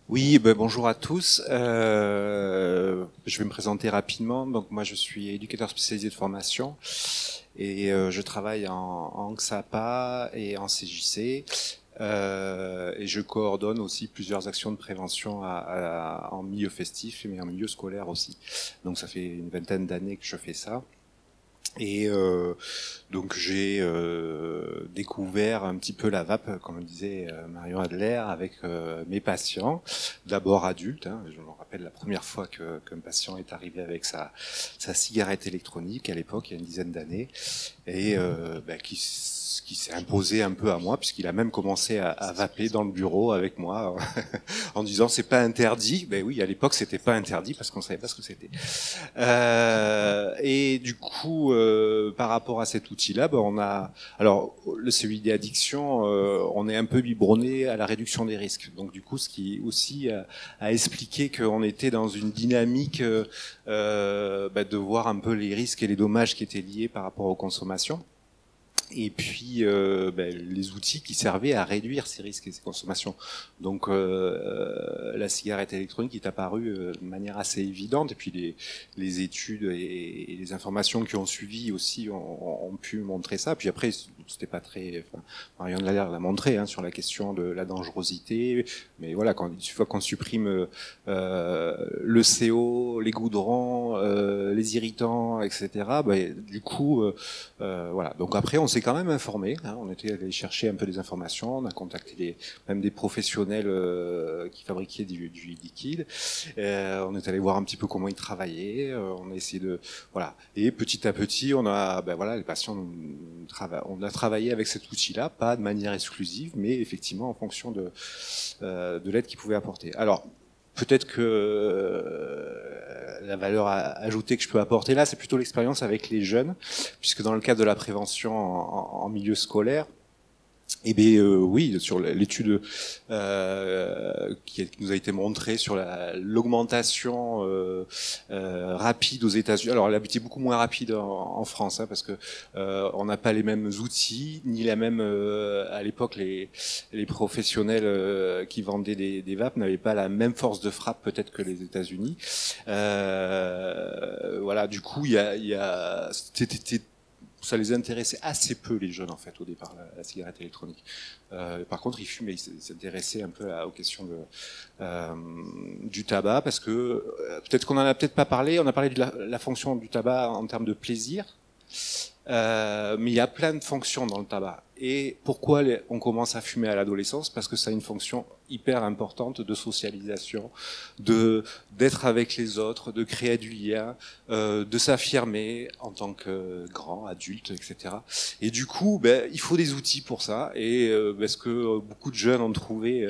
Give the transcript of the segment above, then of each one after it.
Oui, ben, bonjour à tous. Je vais me présenter rapidement. Donc moi, je suis éducateur spécialisé de formation et je travaille en XAPA et en CJC. Et je coordonne aussi plusieurs actions de prévention en milieu festif mais en milieu scolaire aussi. Donc ça fait une vingtaine d'années que je fais ça. Et donc j'ai découvert un petit peu la vape, comme le disait Marion Adler, avec mes patients, d'abord adultes. Hein, je me rappelle la première fois qu'un patient est arrivé avec sa cigarette électronique, à l'époque, il y a une dizaine d'années, et qui s'est imposé un peu à moi, puisqu'il a même commencé à vaper dans le bureau avec moi, en disant c'est pas interdit. Ben oui, à l'époque c'était pas interdit parce qu'on savait pas ce que c'était. Et du coup, par rapport à cet outil-là, ben alors le CEID addiction, on est un peu biberonné à la réduction des risques. Donc du coup, ce qui aussi a expliqué qu'on était dans une dynamique de voir un peu les risques et les dommages qui étaient liés par rapport aux consommations. Et puis les outils qui servaient à réduire ces risques et ces consommations. Donc la cigarette électronique est apparue de manière assez évidente, et puis les études et les informations qui ont suivi aussi ont pu montrer ça. Puis après, c'était pas très... Marion Dallaire l'a montré sur la question de la dangerosité, mais voilà, une fois qu'on supprime le CO, les goudrons, les irritants, etc., du coup, voilà. Donc après, on s'est quand même informé, on était allé chercher un peu des informations, on a contacté même des professionnels qui fabriquaient du liquide, on est allé voir un petit peu comment ils travaillaient, on a essayé de... Voilà. Et petit à petit, on a, les patients, on a travaillé avec cet outil-là, pas de manière exclusive, mais effectivement en fonction de l'aide qu'ils pouvaient apporter. Alors, peut-être que la valeur ajoutée que je peux apporter là, c'est plutôt l'expérience avec les jeunes, puisque dans le cadre de la prévention en milieu scolaire, oui, sur l'étude qui nous a été montrée sur l'augmentation rapide aux États-Unis. Alors, elle a été beaucoup moins rapide en France, parce que on n'a pas les mêmes outils, ni la même. À l'époque, les professionnels qui vendaient des vapes n'avaient pas la même force de frappe peut-être que les États-Unis. Voilà, du coup, ça les intéressait assez peu, les jeunes, en fait, au départ, la cigarette électronique. Par contre, ils fumaient, ils s'intéressaient un peu aux questions du tabac, parce que peut-être qu'on en a peut-être pas parlé, on a parlé de la fonction du tabac en termes de plaisir, mais il y a plein de fonctions dans le tabac. Et pourquoi on commence à fumer à l'adolescence? Parce que ça a une fonction hyper importante de socialisation, d'être avec les autres, de créer du lien, de s'affirmer en tant que grand, adulte, etc. Et du coup, il faut des outils pour ça. Et ce que beaucoup de jeunes ont trouvé,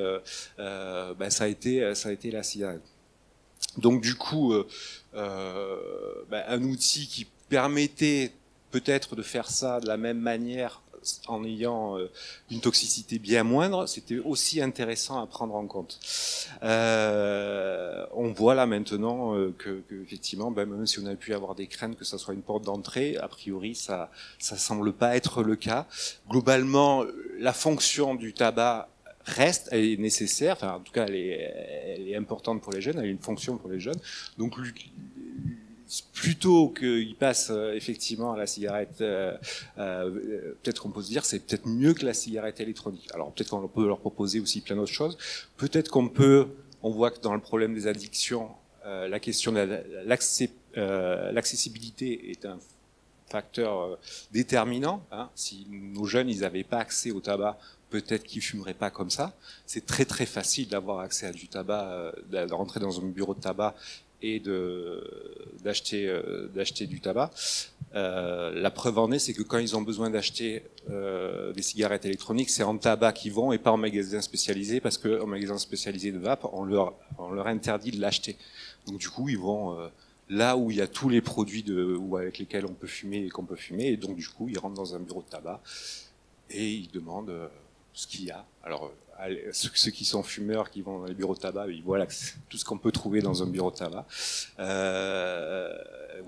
ça a été la cigarette. Donc du coup, un outil qui permettait peut-être de faire ça de la même manière en ayant une toxicité bien moindre, c'était aussi intéressant à prendre en compte. On voit là maintenant que effectivement, même si on a pu avoir des craintes que ça soit une porte d'entrée, a priori ça semble pas être le cas. Globalement, la fonction du tabac reste, elle est nécessaire, enfin en tout cas elle est importante pour les jeunes, elle a une fonction pour les jeunes. Donc plutôt qu'ils passent effectivement à la cigarette, peut-être qu'on peut se dire c'est peut-être mieux que la cigarette électronique. Alors peut-être qu'on peut leur proposer aussi plein d'autres choses. Peut-être on voit que dans le problème des addictions, la question de l'accessibilité est un facteur déterminant. Si nos jeunes ils n'avaient pas accès au tabac, peut-être qu'ils fumeraient pas comme ça. C'est très très facile d'avoir accès à du tabac, de rentrer dans un bureau de tabac et d'acheter du tabac. La preuve en est, c'est que quand ils ont besoin d'acheter des cigarettes électroniques, c'est en tabac qu'ils vont et pas en magasin spécialisé, parce qu'en magasin spécialisé de vape, on leur interdit de l'acheter. Donc du coup, ils vont là où il y a tous les produits avec lesquels on peut fumer et qu'on peut fumer, et donc du coup, ils rentrent dans un bureau de tabac et ils demandent ce qu'il y a. Alors, ceux qui sont fumeurs, qui vont dans les bureaux de tabac, ils voient tout ce qu'on peut trouver dans un bureau de tabac.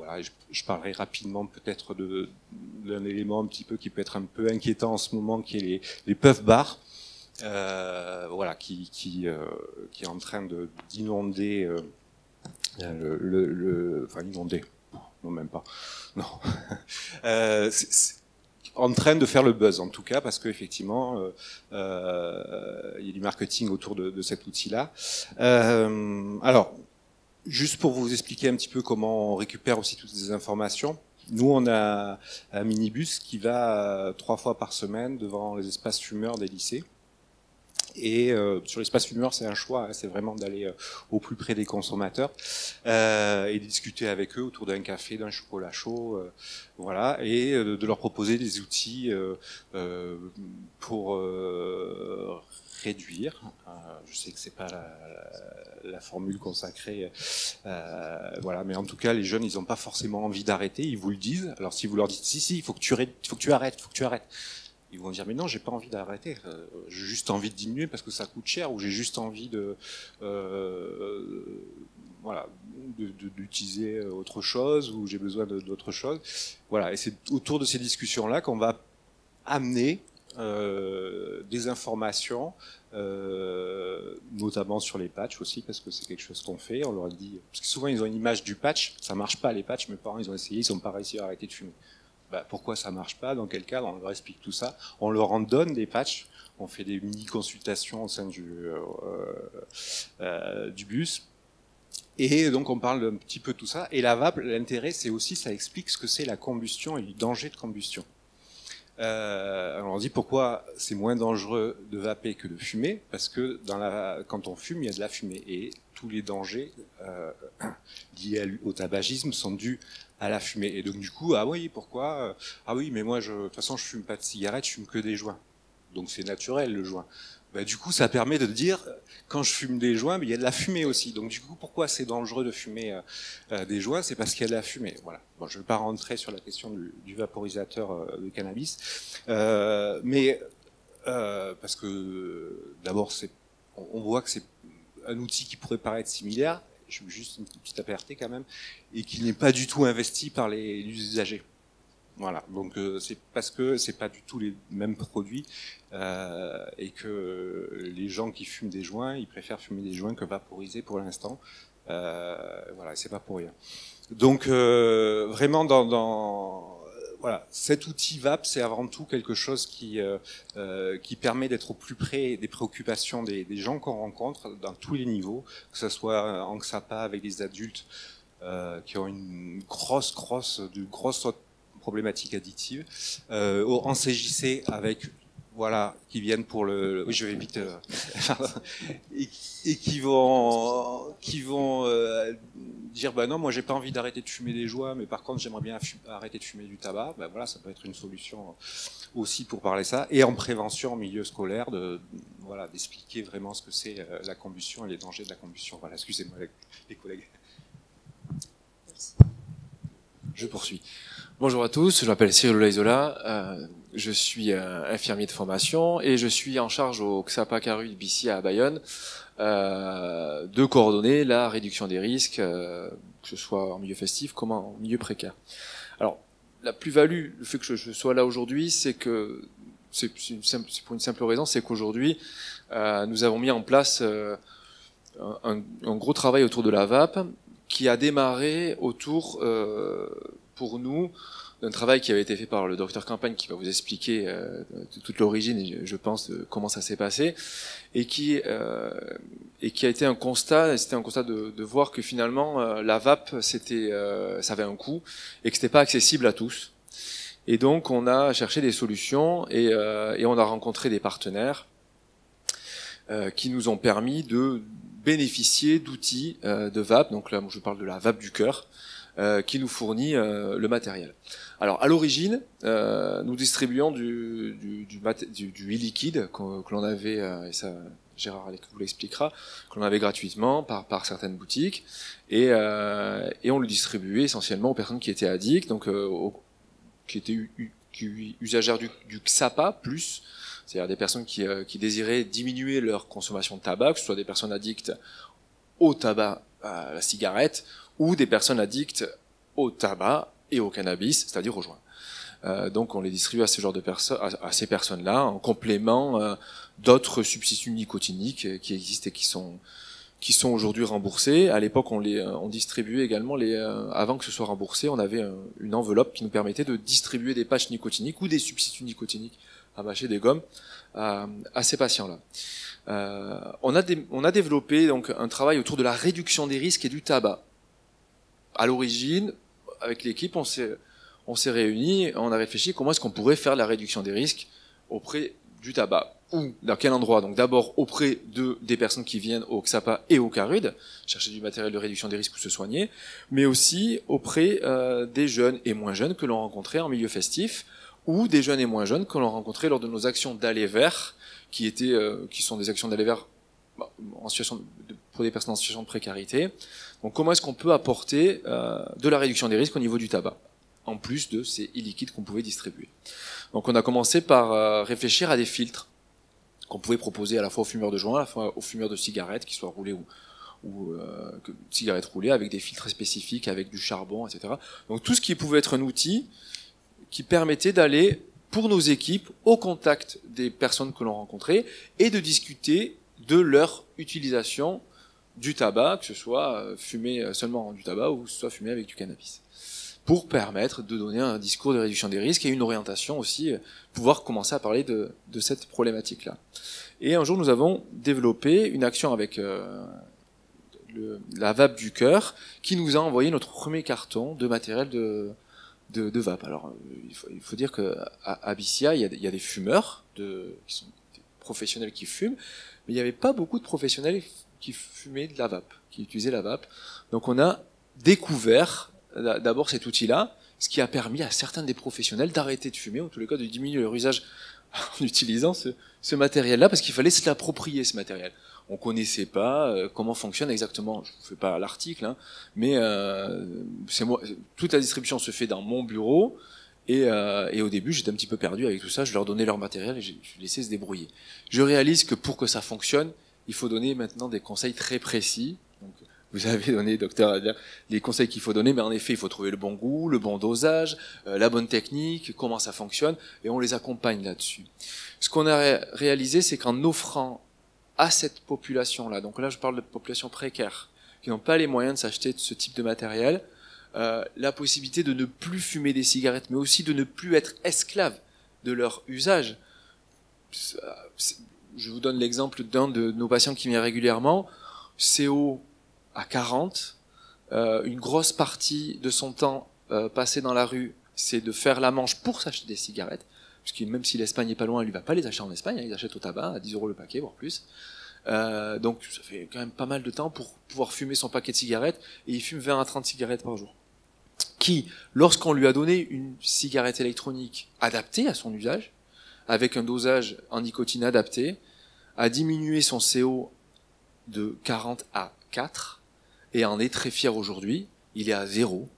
voilà, je parlerai rapidement peut-être d'un élément un petit peu qui peut être un peu inquiétant en ce moment, qui est les puff bars, voilà, qui est en train d'inonder enfin inonder, non même pas, non, c'est en train de faire le buzz en tout cas, parce qu'effectivement il y a du marketing autour de cet outil-là. Alors, juste pour vous expliquer un petit peu comment on récupère aussi toutes ces informations, nous on a un minibus qui va 3 fois par semaine devant les espaces fumeurs des lycées. Et sur l'espace fumeur, c'est un choix, hein, c'est vraiment d'aller au plus près des consommateurs et de discuter avec eux autour d'un café, d'un chocolat chaud, voilà, et de leur proposer des outils pour réduire. Je sais que c'est pas la formule consacrée, voilà, mais en tout cas, les jeunes, ils n'ont pas forcément envie d'arrêter. Ils vous le disent. Alors, si vous leur dites si, il faut que tu arrêtes, ils vont dire mais non, j'ai pas envie d'arrêter, j'ai juste envie de diminuer parce que ça coûte cher, ou j'ai juste envie voilà, d'utiliser autre chose, ou j'ai besoin d'autre chose. Voilà, et c'est autour de ces discussions-là qu'on va amener des informations, notamment sur les patchs aussi, parce que c'est quelque chose qu'on fait. On leur dit, parce que souvent ils ont une image du patch, ça marche pas les patchs, mes parents ils ont essayé, ils n'ont pas réussi à arrêter de fumer. Bah, pourquoi ça marche pas, dans quel cadre, on leur explique tout ça, on leur en donne des patchs, on fait des mini-consultations au sein du bus, et donc on parle un petit peu de tout ça, et la vape, l'intérêt c'est aussi, ça explique ce que c'est la combustion et le danger de combustion. Alors on dit pourquoi c'est moins dangereux de vaper que de fumer, parce que quand on fume, il y a de la fumée, et tous les dangers liés au tabagisme sont dus à la fumée. Et donc du coup, ah oui, pourquoi ah oui, mais moi, de toute façon, je fume pas de cigarettes, je fume que des joints. Donc c'est naturel, le joint. Bah, du coup, ça permet de dire, quand je fume des joints, il y a de la fumée aussi. Donc du coup, pourquoi c'est dangereux de fumer des joints? C'est parce qu'il y a de la fumée. Voilà. Bon, je ne vais pas rentrer sur la question du vaporisateur de cannabis, mais parce que d'abord, on voit que c'est un outil qui pourrait paraître similaire, juste une petite aparté quand même, et qui n'est pas du tout investi par les usagers. Voilà, donc c'est parce que c'est pas du tout les mêmes produits et que les gens qui fument des joints, ils préfèrent fumer des joints que vaporiser pour l'instant. Voilà, c'est pas pour rien. Donc vraiment voilà, cet outil VAP, c'est avant tout quelque chose qui permet d'être au plus près des préoccupations des gens qu'on rencontre dans tous les niveaux, que ce soit en XAPA avec des adultes qui ont une grosse problématique addictive, en CJC avec voilà, qui viennent pour oui, je vais vite, et qui vont dire, bah non, moi j'ai pas envie d'arrêter de fumer des joints, mais par contre j'aimerais bien arrêter de fumer du tabac. Bah voilà, ça peut être une solution aussi pour parler ça. Et en prévention en milieu scolaire, voilà, d'expliquer vraiment ce que c'est la combustion et les dangers de la combustion. Voilà, excusez-moi les collègues. Merci. Je poursuis. Bonjour à tous, je m'appelle Cyril Olaizola, je suis infirmier de formation et je suis en charge au XAPA Caru BC à Bayonne de coordonner la réduction des risques, que ce soit en milieu festif comme en milieu précaire. Alors, la plus-value, le fait que je sois là aujourd'hui, c'est que c'est pour une simple raison, c'est qu'aujourd'hui nous avons mis en place un gros travail autour de la vape qui a démarré autour pour nous d'un travail qui avait été fait par le docteur Campagne, qui va vous expliquer toute l'origine et je pense comment ça s'est passé, et qui a été un constat. C'était un constat de voir que finalement la vape ça avait un coût et que c'était pas accessible à tous. Et donc on a cherché des solutions et on a rencontré des partenaires qui nous ont permis de bénéficier d'outils de vape. Donc là, moi, je parle de la vape du cœur, qui nous fournit le matériel. Alors, à l'origine, nous distribuions du e-liquide que l'on avait, et ça, Gérard vous l'expliquera, que l'on avait gratuitement par certaines boutiques, et on le distribuait essentiellement aux personnes qui étaient addictes, donc qui étaient usagères du XAPA+, c'est-à-dire des personnes qui désiraient diminuer leur consommation de tabac, que ce soit des personnes addictes au tabac, à la cigarette, ou des personnes addictes au tabac et au cannabis, c'est-à-dire au joint. Donc on les distribue à ce genre de personnes, à ces personnes-là, en complément d'autres substituts nicotiniques qui existent et qui sont aujourd'hui remboursés. À l'époque, on distribuait également avant que ce soit remboursé, on avait une enveloppe qui nous permettait de distribuer des patchs nicotiniques ou des substituts nicotiniques à mâcher, des gommes, à ces patients-là. On a développé donc un travail autour de la réduction des risques et du tabac. À l'origine, avec l'équipe, on s'est réunis, on a réfléchi comment est-ce qu'on pourrait faire la réduction des risques auprès du tabac. Où, dans quel endroit? Donc d'abord auprès des personnes qui viennent au XAPA et au CARUD, chercher du matériel de réduction des risques pour se soigner, mais aussi auprès des jeunes et moins jeunes que l'on rencontrait en milieu festif, ou des jeunes et moins jeunes que l'on rencontrait lors de nos actions d'aller vers, qui sont des actions d'aller vers pour des personnes en situation de précarité. Donc comment est-ce qu'on peut apporter de la réduction des risques au niveau du tabac, en plus de ces e-liquides qu'on pouvait distribuer. Donc on a commencé par réfléchir à des filtres qu'on pouvait proposer à la fois aux fumeurs de joints, à la fois aux fumeurs de cigarettes, qui soient roulés ou cigarettes roulées, avec des filtres spécifiques, avec du charbon, etc. Donc tout ce qui pouvait être un outil qui permettait d'aller, pour nos équipes, au contact des personnes que l'on rencontrait et de discuter de leur utilisation du tabac, que ce soit fumé seulement du tabac ou que ce soit fumé avec du cannabis, pour permettre de donner un discours de réduction des risques et une orientation aussi, pouvoir commencer à parler de cette problématique-là. Et un jour, nous avons développé une action avec la vape du cœur, qui nous a envoyé notre premier carton de matériel de vape. Alors, il faut dire qu'à BCI, il y a des fumeurs, qui sont des professionnels qui fument, mais il n'y avait pas beaucoup de professionnels qui fumaient de la vape, qui utilisaient la vape. Donc on a découvert d'abord cet outil-là, ce qui a permis à certains des professionnels d'arrêter de fumer, ou en tous les cas de diminuer leur usage en utilisant ce matériel-là, parce qu'il fallait se l'approprier, ce matériel. On connaissait pas comment fonctionne exactement, je ne fais pas l'article, hein, mais c'est moi. Toute la distribution se fait dans mon bureau, et au début j'étais un petit peu perdu avec tout ça, je leur donnais leur matériel et je laissais se débrouiller. Je réalise que pour que ça fonctionne, il faut donner maintenant des conseils très précis. Donc, vous avez donné, docteur Adler, les conseils qu'il faut donner, mais en effet, il faut trouver le bon goût, le bon dosage, la bonne technique, comment ça fonctionne, et on les accompagne là-dessus. Ce qu'on a réalisé, c'est qu'en offrant à cette population-là, donc là je parle de population précaire, qui n'ont pas les moyens de s'acheter ce type de matériel, la possibilité de ne plus fumer des cigarettes, mais aussi de ne plus être esclave de leur usage. Je vous donne l'exemple d'un de nos patients qui vient régulièrement, CO à 40, une grosse partie de son temps passé dans la rue, c'est de faire la manche pour s'acheter des cigarettes, puisque même si l'Espagne n'est pas loin, il ne va pas les acheter en Espagne, il les achète au tabac, à 10 € le paquet, voire plus. Donc ça fait quand même pas mal de temps pour pouvoir fumer son paquet de cigarettes, et il fume 20 à 30 cigarettes par jour. Qui, lorsqu'on lui a donné une cigarette électronique adaptée à son usage, avec un dosage en nicotine adapté, a diminué son CO de 40 à 4, et en est très fier aujourd'hui. Il est à 0.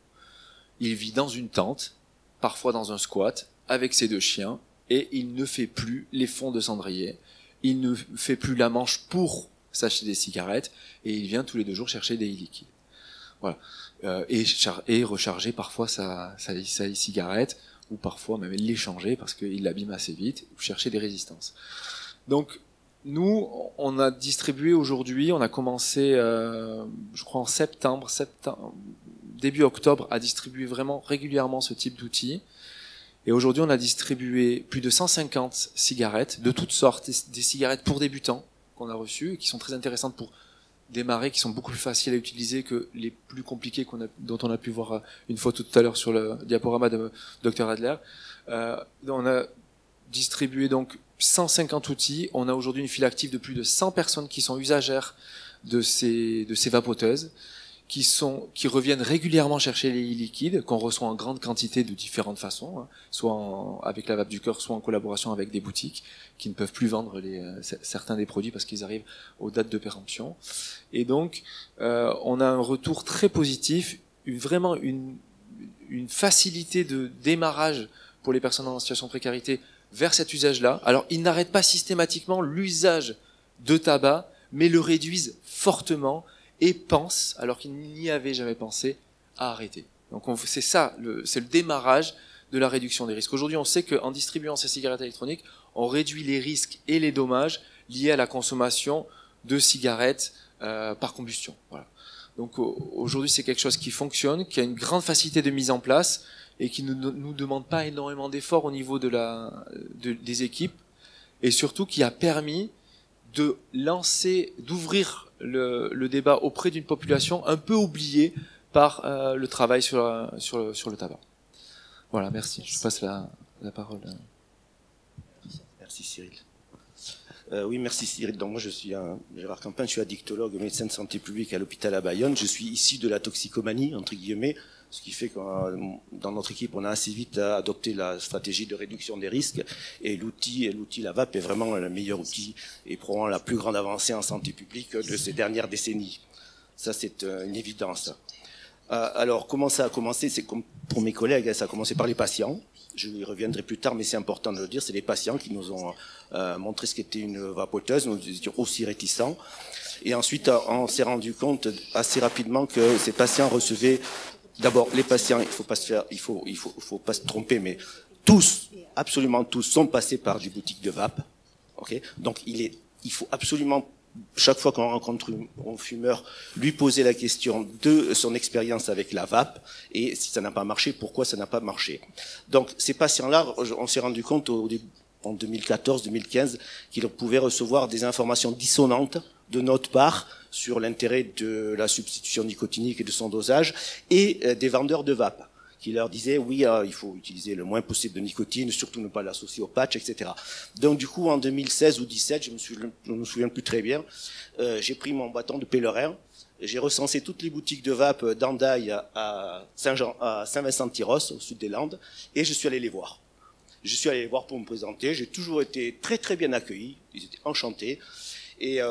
Il vit dans une tente, parfois dans un squat, avec ses 2 chiens, et il ne fait plus les fonds de cendrier. Il ne fait plus la manche pour s'acheter des cigarettes, et il vient tous les 2 jours chercher des e-liquides. Voilà. Et recharger parfois sa cigarette, ou parfois même l'échanger parce qu'il l'abîme assez vite, ou chercher des résistances. Donc, nous, on a distribué aujourd'hui, on a commencé, je crois en septembre, début octobre, à distribuer vraiment régulièrement ce type d'outils. Et aujourd'hui, on a distribué plus de 150 cigarettes de toutes sortes, des cigarettes pour débutants qu'on a reçues, et qui sont très intéressantes pour démarrer, qui sont beaucoup plus faciles à utiliser que les plus compliqués dont on a pu voir une photo tout à l'heure sur le diaporama de Dr Adler. On a distribué donc 150 outils. On a aujourd'hui une file active de plus de 100 personnes qui sont usagères de ces vapoteuses, qui reviennent régulièrement chercher les e-liquides, qu'on reçoit en grande quantité de différentes façons, hein, soit avec la vape du cœur, soit en collaboration avec des boutiques qui ne peuvent plus vendre certains des produits parce qu'ils arrivent aux dates de péremption. Et donc, on a un retour très positif, vraiment une facilité de démarrage pour les personnes en situation de précarité vers cet usage-là. Alors, ils n'arrêtent pas systématiquement l'usage de tabac, mais le réduisent fortement et pensent, alors qu'ils n'y avaient jamais pensé, à arrêter. Donc c'est ça, c'est le démarrage de la réduction des risques. Aujourd'hui, on sait qu'en distribuant ces cigarettes électroniques, on réduit les risques et les dommages liés à la consommation de cigarettes par combustion. Voilà. Donc aujourd'hui, c'est quelque chose qui fonctionne, qui a une grande facilité de mise en place et qui ne nous demande pas énormément d'efforts au niveau des équipes, et surtout qui a permis d'ouvrir le débat auprès d'une population un peu oubliée par le travail sur le tabac. Voilà, merci. Je passe la parole. Merci Cyril. Oui, merci Cyril. Donc moi je suis Gérard Campin, je suis addictologue, médecin de santé publique à l'hôpital à Bayonne. Je suis issu de la toxicomanie, entre guillemets, ce qui fait que dans notre équipe, on a assez vite adopté la stratégie de réduction des risques. Et l'outil la VAP est vraiment le meilleur outil et probablement la plus grande avancée en santé publique de ces dernières décennies. Ça, c'est une évidence. Alors, comment ça a commencé? C'est comme pour mes collègues, ça a commencé par les patients. Je y reviendrai plus tard, mais c'est important de le dire. C'est les patients qui nous ont montré ce qu'était une vapoteuse. Nous étions aussi réticents. Et ensuite, on s'est rendu compte assez rapidement que ces patients recevaient. D'abord, les patients, il faut pas se tromper, mais tous, absolument tous, sont passés par des boutiques de vape. Ok. Donc, il faut absolument, chaque fois qu'on rencontre un fumeur, lui poser la question de son expérience avec la vape et si ça n'a pas marché, pourquoi ça n'a pas marché. Donc ces patients-là, on s'est rendu compte en 2014-2015 qu'ils pouvaient recevoir des informations dissonantes de notre part sur l'intérêt de la substitution nicotinique et de son dosage et des vendeurs de vape qui leur disaient oui, il faut utiliser le moins possible de nicotine, surtout ne pas l'associer au patch, etc. Donc du coup, en 2016 ou 2017, je me souviens plus très bien, j'ai pris mon bâton de pèlerin, j'ai recensé toutes les boutiques de vape d'Andaille à Saint-Vincent-de-Tyrosse, au sud des Landes, et je suis allé les voir. Je suis allé les voir pour me présenter, j'ai toujours été très très bien accueilli, ils étaient enchantés. Et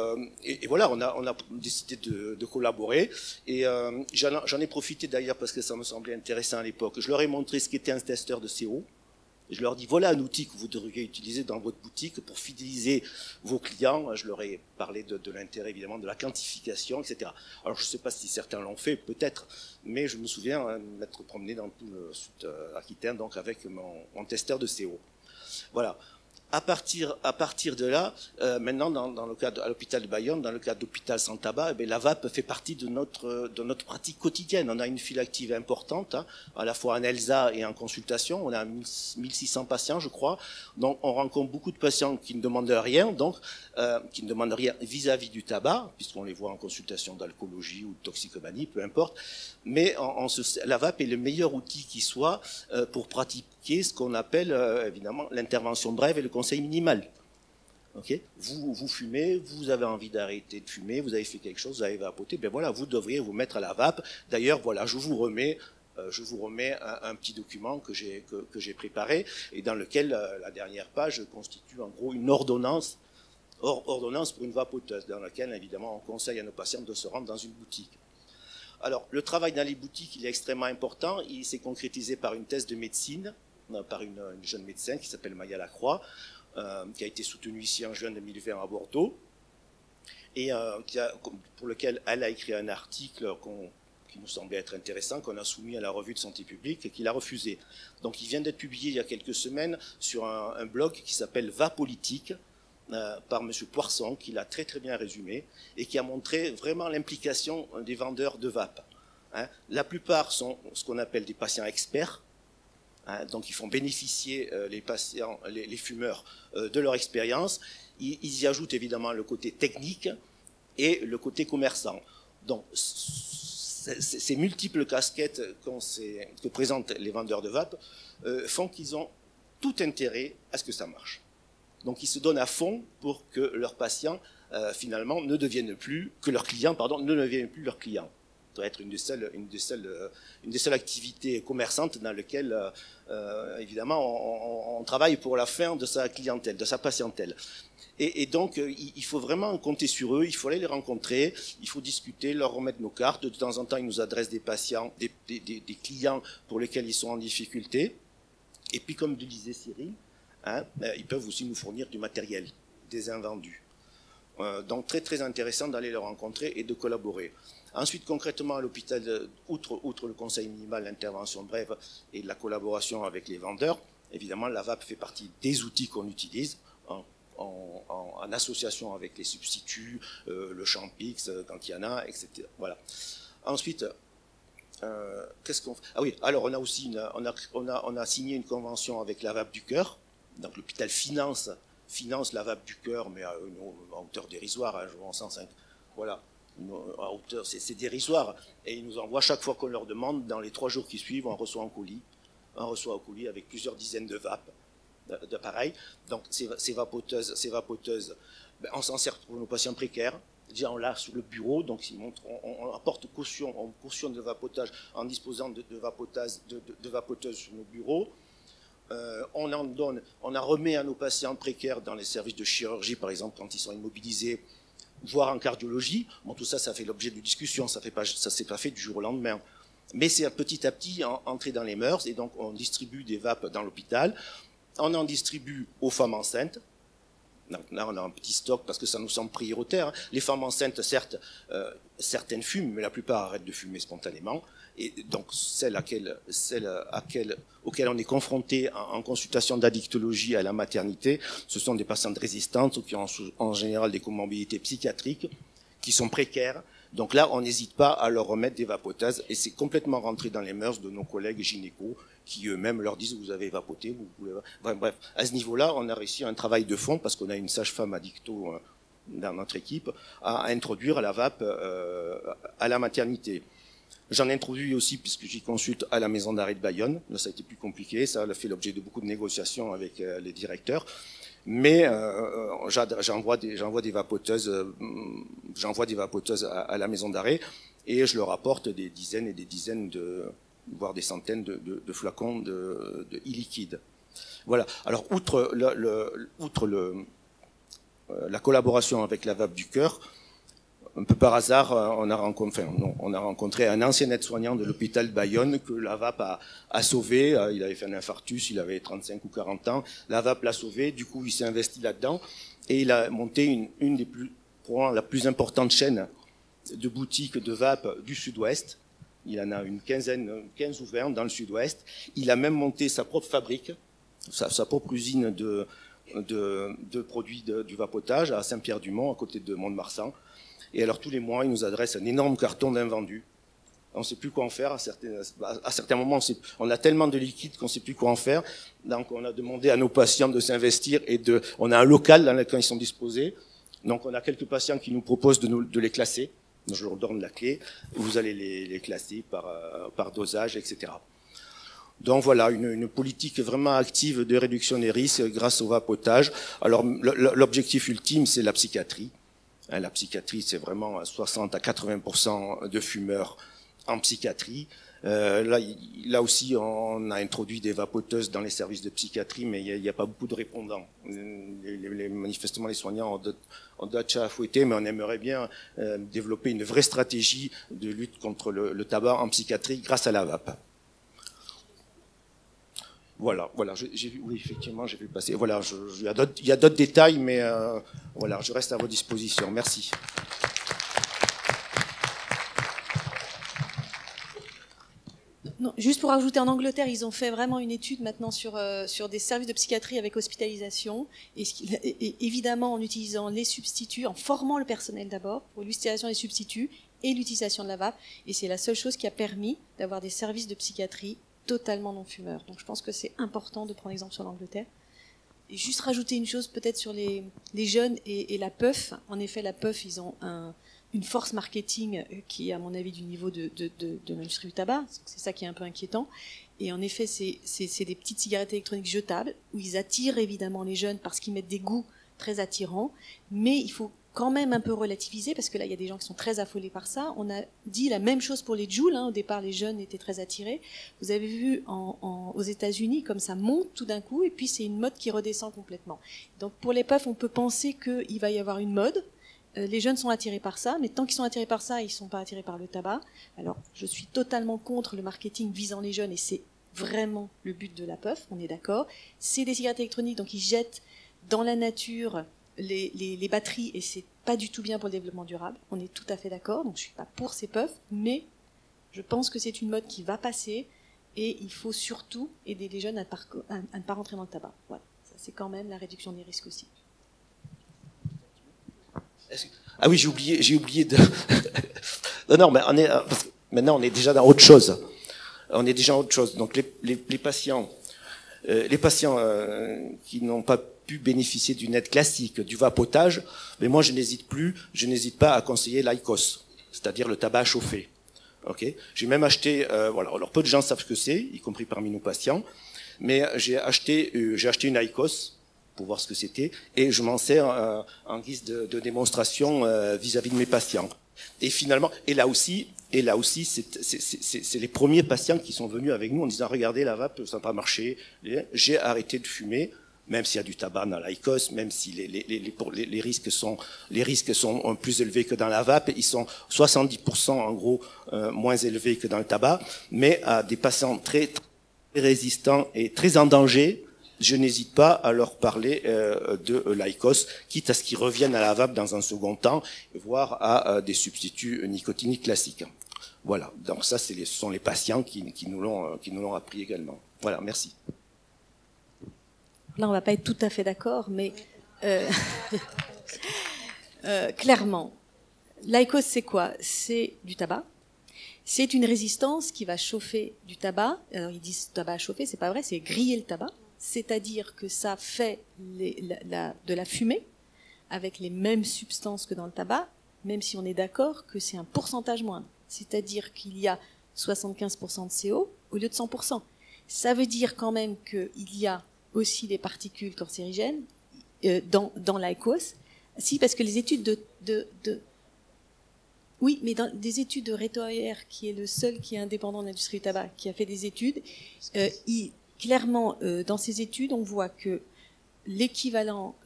voilà, on a décidé de collaborer. Et j'en ai profité d'ailleurs parce que ça me semblait intéressant à l'époque. Je leur ai montré ce qu'était un testeur de CO. Et je leur ai dit, voilà un outil que vous devriez utiliser dans votre boutique pour fidéliser vos clients. Je leur ai parlé de l'intérêt, évidemment, de la quantification, etc. Alors, je ne sais pas si certains l'ont fait, peut-être, mais je me souviens m'être promené dans tout le sud Aquitaine, donc avec mon testeur de CO. Voilà. À partir de là, maintenant, dans le cadre à l'hôpital de Bayonne, dans le cadre d'hôpital sans tabac, la vape fait partie de notre pratique quotidienne. On a une file active importante, à la fois en ELSA et en consultation. On a 1600 patients, je crois. Donc, on rencontre beaucoup de patients qui ne demandent rien, qui ne demandent rien vis-à-vis du tabac, puisqu'on les voit en consultation d'alcoolologie ou de toxicomanie, peu importe. Mais la vape est le meilleur outil qui soit pour pratiquer ce qu'on appelle évidemment l'intervention brève et le conseil minimal. Okay, vous fumez, vous avez envie d'arrêter de fumer, vous avez fait quelque chose, vous avez vapoté, ben voilà, vous devriez vous mettre à la vape. D'ailleurs, voilà, je vous remets un petit document que j'ai préparé et dans lequel la dernière page constitue en gros une ordonnance pour une vapoteuse, dans laquelle évidemment on conseille à nos patients de se rendre dans une boutique. Alors, le travail dans les boutiques, il est extrêmement important. Il s'est concrétisé par une thèse de médecine, par une jeune médecin qui s'appelle Maya Lacroix, qui a été soutenue ici en juin 2020 à Bordeaux, et pour lequel elle a écrit un article qui nous semblait être intéressant, qu'on a soumis à la revue de santé publique et qu'il a refusé. Donc, il vient d'être publié il y a quelques semaines sur un blog qui s'appelle Va Politique, par M. Poisson, qui l'a très très bien résumé et qui a montré vraiment l'implication des vendeurs de vape. La plupart sont ce qu'on appelle des patients experts, donc ils font bénéficier les fumeurs de leur expérience. Ils y ajoutent évidemment le côté technique et le côté commerçant. Donc ces multiples casquettes que présentent les vendeurs de vape font qu'ils ont tout intérêt à ce que ça marche. Donc ils se donnent à fond pour que leurs patients finalement ne deviennent plus leurs clients leurs clients. Ça doit être une des seules activités commerçantes dans lesquelles évidemment on travaille pour la fin de sa clientèle, de sa patientèle. Et donc il faut vraiment compter sur eux, il faut aller les rencontrer, il faut discuter, leur remettre nos cartes. De temps en temps ils nous adressent des patients, des clients pour lesquels ils sont en difficulté. Et puis comme le disait Cyril, ils peuvent aussi nous fournir du matériel, des invendus. Donc très très intéressant d'aller les rencontrer et de collaborer. Ensuite, concrètement, à l'hôpital, outre le conseil minimal, l'intervention brève et la collaboration avec les vendeurs, évidemment, la VAP fait partie des outils qu'on utilise en association avec les substituts, le Champix, quand il y en a, etc. Voilà. Ensuite, qu'est-ce qu'on fait? Ah oui, alors on a aussi on a signé une convention avec la VAP du Cœur. Donc l'hôpital finance la VAP du Cœur, mais à hauteur dérisoire, hein, je pense, voilà. À hauteur, c'est dérisoire, et ils nous envoient chaque fois qu'on leur demande, dans les 3 jours qui suivent, on reçoit un colis avec plusieurs dizaines de VAP, d'appareils. Donc ces vapoteuses, ben, on s'en sert pour nos patients précaires. Déjà on l'a sur le bureau, donc on apporte caution de vapotage en disposant de vapoteuses sur nos bureaux. On en remet à nos patients précaires dans les services de chirurgie, par exemple, quand ils sont immobilisés, voire en cardiologie. Bon, tout ça, ça fait l'objet de discussions, ça s'est pas fait du jour au lendemain. Mais c'est petit à petit entré dans les mœurs, et donc on distribue des vapes dans l'hôpital. On en distribue aux femmes enceintes. Donc là, on a un petit stock parce que ça nous semble prioritaire. Les femmes enceintes, certes, certaines fument, mais la plupart arrêtent de fumer spontanément. Et donc celles auxquelles on est confronté en consultation d'addictologie à la maternité, ce sont des patientes résistantes ou qui ont en général des comorbidités psychiatriques, qui sont précaires. Donc là, on n'hésite pas à leur remettre des vapoteuses, et c'est complètement rentré dans les mœurs de nos collègues gynécos, qui eux-mêmes leur disent: vous avez vapoté, vous pouvez... Bref, à ce niveau-là, on a réussi un travail de fond, parce qu'on a une sage-femme addicto dans notre équipe, à introduire la vape à la maternité. J'en ai introduit aussi, puisque j'y consulte, à la maison d'arrêt de Bayonne. Là, ça a été plus compliqué, ça a fait l'objet de beaucoup de négociations avec les directeurs. Mais j'envoie des vapoteuses à la maison d'arrêt, et je leur apporte des dizaines et des dizaines voire des centaines de flacons de e-liquide. Voilà. Alors, outre la collaboration avec la VAP du Cœur, un peu par hasard, on a rencontré un ancien aide-soignant de l'hôpital de Bayonne que la VAP a sauvé. Il avait fait un infarctus, il avait 35 ou 40 ans. La VAP l'a sauvé, du coup il s'est investi là-dedans, et il a monté probablement la plus importante chaîne de boutiques de VAP du Sud-Ouest. Il en a 15 ouverts dans le Sud-Ouest. Il a même monté sa propre fabrique, sa propre usine de produits du vapotage à Saint-Pierre-du-Mont, à côté de Mont-de-Marsan. Et alors tous les mois, il nous adresse un énorme carton d'invendus. On ne sait plus quoi en faire. À certains moments, on a tellement de liquide qu'on ne sait plus quoi en faire. Donc on a demandé à nos patients de s'investir, on a un local dans lequel ils sont disposés. Donc on a quelques patients qui nous proposent de les classer. Je leur donne la clé. Vous allez les classer par dosage, etc. Donc voilà, une politique vraiment active de réduction des risques grâce au vapotage. Alors l'objectif ultime, c'est la psychiatrie. La psychiatrie, c'est vraiment 60 à 80% de fumeurs en psychiatrie. Là aussi, on a introduit des vapoteuses dans les services de psychiatrie, mais il n'y a pas beaucoup de répondants. Manifestement, les soignants ont d'autres à fouetter, mais on aimerait bien développer une vraie stratégie de lutte contre le tabac en psychiatrie grâce à la vape. Voilà, j'ai vu, oui, effectivement, j'ai vu passer. Voilà, il y a d'autres détails, mais voilà, je reste à votre disposition. Merci. Non, juste pour ajouter, en Angleterre, ils ont fait vraiment une étude maintenant sur des services de psychiatrie avec hospitalisation, et évidemment en utilisant les substituts, en formant le personnel d'abord pour l'utilisation des substituts et l'utilisation de la vape, et c'est la seule chose qui a permis d'avoir des services de psychiatrie totalement non-fumeurs. Donc je pense que c'est important de prendre exemple sur l'Angleterre. Et juste rajouter une chose peut-être sur les jeunes et la puff. En effet, la puff, ils ont une force marketing qui est, à mon avis, du niveau de l'industrie du tabac. C'est ça qui est un peu inquiétant. Et en effet, c'est des petites cigarettes électroniques jetables où ils attirent évidemment les jeunes parce qu'ils mettent des goûts très attirants. Mais il faut quand même un peu relativiser, parce que là, il y a des gens qui sont très affolés par ça. On a dit la même chose pour les Juul. Au départ, les jeunes étaient très attirés. Vous avez vu aux États-Unis comme ça monte tout d'un coup, et puis c'est une mode qui redescend complètement. Donc pour les puffs, on peut penser qu'il va y avoir une mode. Les jeunes sont attirés par ça, mais tant qu'ils sont attirés par ça, ils ne sont pas attirés par le tabac. Alors, je suis totalement contre le marketing visant les jeunes, et c'est vraiment le but de la puff, on est d'accord. C'est des cigarettes électroniques, donc ils jettent dans la nature les batteries, et c'est pas du tout bien pour le développement durable. On est tout à fait d'accord, donc je suis pas pour ces puffs, mais je pense que c'est une mode qui va passer, et il faut surtout aider les jeunes à ne pas rentrer dans le tabac. Voilà, ça c'est quand même la réduction des risques aussi. Ah oui, j'ai oublié de... non, mais parce que maintenant on est déjà dans autre chose. Donc les patients qui n'ont pas pu bénéficier d'une aide classique, du vapotage, mais moi je n'hésite pas à conseiller l'IQOS, c'est-à-dire le tabac chauffé. Okay. J'ai même acheté, voilà, alors peu de gens savent ce que c'est, y compris parmi nos patients, mais j'ai acheté une IQOS pour voir ce que c'était, et je m'en sers en guise de démonstration vis-à-vis de mes patients. Et finalement, et là aussi, c'est les premiers patients qui sont venus avec nous en disant regardez, la vape, ça n'a pas marché. J'ai arrêté de fumer, même s'il y a du tabac dans l'IQOS, même si les risques sont plus élevés que dans la vape, ils sont 70% en gros moins élevés que dans le tabac, mais à des patients très, très résistants et très en danger, je n'hésite pas à leur parler de l'IQOS, quitte à ce qu'ils reviennent à la vape dans un second temps, voire à des substituts nicotiniques classiques. Voilà, donc ça, ce sont les patients qui nous l'ont appris également. Voilà, merci. Là, on va pas être tout à fait d'accord, mais clairement, l'IQOS, c'est quoi? C'est du tabac. C'est une résistance qui va chauffer du tabac. Alors, ils disent tabac à chauffer, c'est pas vrai, c'est griller le tabac. C'est-à-dire que ça fait de la fumée avec les mêmes substances que dans le tabac, même si on est d'accord que c'est un pourcentage moindre. C'est-à-dire qu'il y a 75% de CO au lieu de 100%. Ça veut dire quand même qu'il y a aussi des particules cancérigènes dans l'IQOS. Si, parce que les études oui, mais dans des études de Reto Heuer, qui est le seul qui est indépendant de l'industrie du tabac, qui a fait des études, clairement, dans ces études, on voit que l'équivalent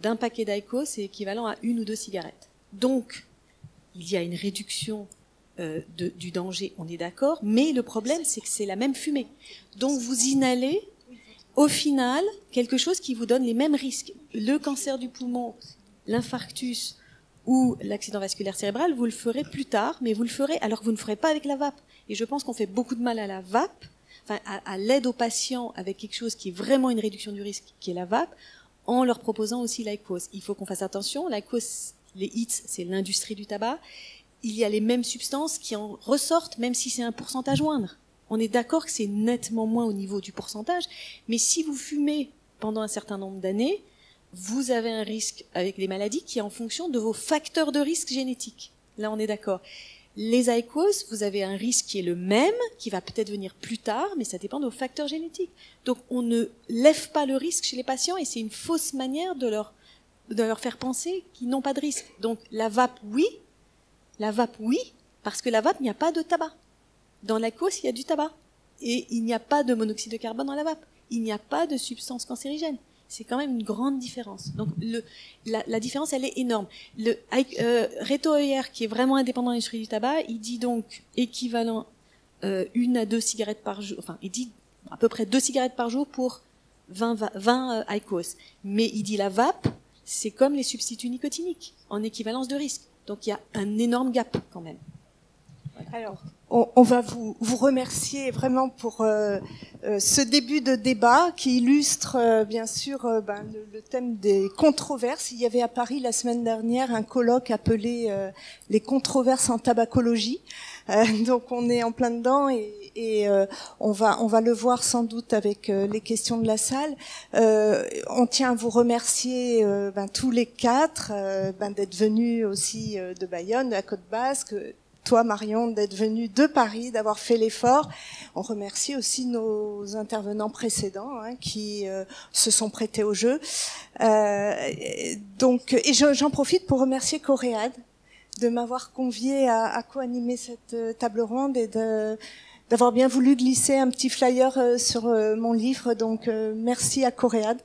d'un paquet d'IQOS est équivalent à 1 ou 2 cigarettes. Donc, il y a une réduction du danger, on est d'accord, mais le problème, c'est que c'est la même fumée. Donc, vous inhalez, au final, quelque chose qui vous donne les mêmes risques. Le cancer du poumon, l'infarctus ou l'accident vasculaire cérébral, vous le ferez plus tard, mais vous le ferez alors que vous ne ferez pas avec la vape. Et je pense qu'on fait beaucoup de mal à la vape, enfin à l'aide aux patients avec quelque chose qui est vraiment une réduction du risque, qui est la vape, en leur proposant aussi l'IQOS. Il faut qu'on fasse attention. L'IQOS, les HEETS, c'est l'industrie du tabac. Il y a les mêmes substances qui en ressortent, même si c'est un pourcentage moindre. On est d'accord que c'est nettement moins au niveau du pourcentage, mais si vous fumez pendant un certain nombre d'années, vous avez un risque avec les maladies qui est en fonction de vos facteurs de risque génétiques. Là, on est d'accord. Les IQOS, vous avez un risque qui est le même, qui va peut-être venir plus tard, mais ça dépend de vos facteurs génétiques. Donc, on ne lève pas le risque chez les patients et c'est une fausse manière de leur faire penser qu'ils n'ont pas de risque. Donc, la vape, oui, parce que la vape, il n'y a pas de tabac. Dans l'IQOS, il y a du tabac. Et il n'y a pas de monoxyde de carbone dans la vape. Il n'y a pas de substance cancérigène. C'est quand même une grande différence. Donc la différence, elle est énorme. Reto Heuer, qui est vraiment indépendant de l'industrie du tabac, il dit donc équivalent 1 à 2 cigarettes par jour. Enfin, il dit à peu près 2 cigarettes par jour pour 20 IQOS. Mais il dit la vape, c'est comme les substituts nicotiniques, en équivalence de risque. Donc il y a un énorme gap quand même. Voilà. Alors, on va vous remercier vraiment pour ce début de débat qui illustre bien sûr le thème des controverses. Il y avait à Paris la semaine dernière un colloque appelé les controverses en tabacologie. Donc on est en plein dedans et on va le voir sans doute avec les questions de la salle. On tient à vous remercier tous les 4 d'être venus aussi de Bayonne, de la Côte Basque. Toi, Marion, d'être venue de Paris, d'avoir fait l'effort. On remercie aussi nos intervenants précédents qui se sont prêtés au jeu. Donc, et j'en profite pour remercier Coréade de m'avoir conviée à co-animer cette table ronde et d'avoir bien voulu glisser un petit flyer sur mon livre. Donc, merci à Coréade.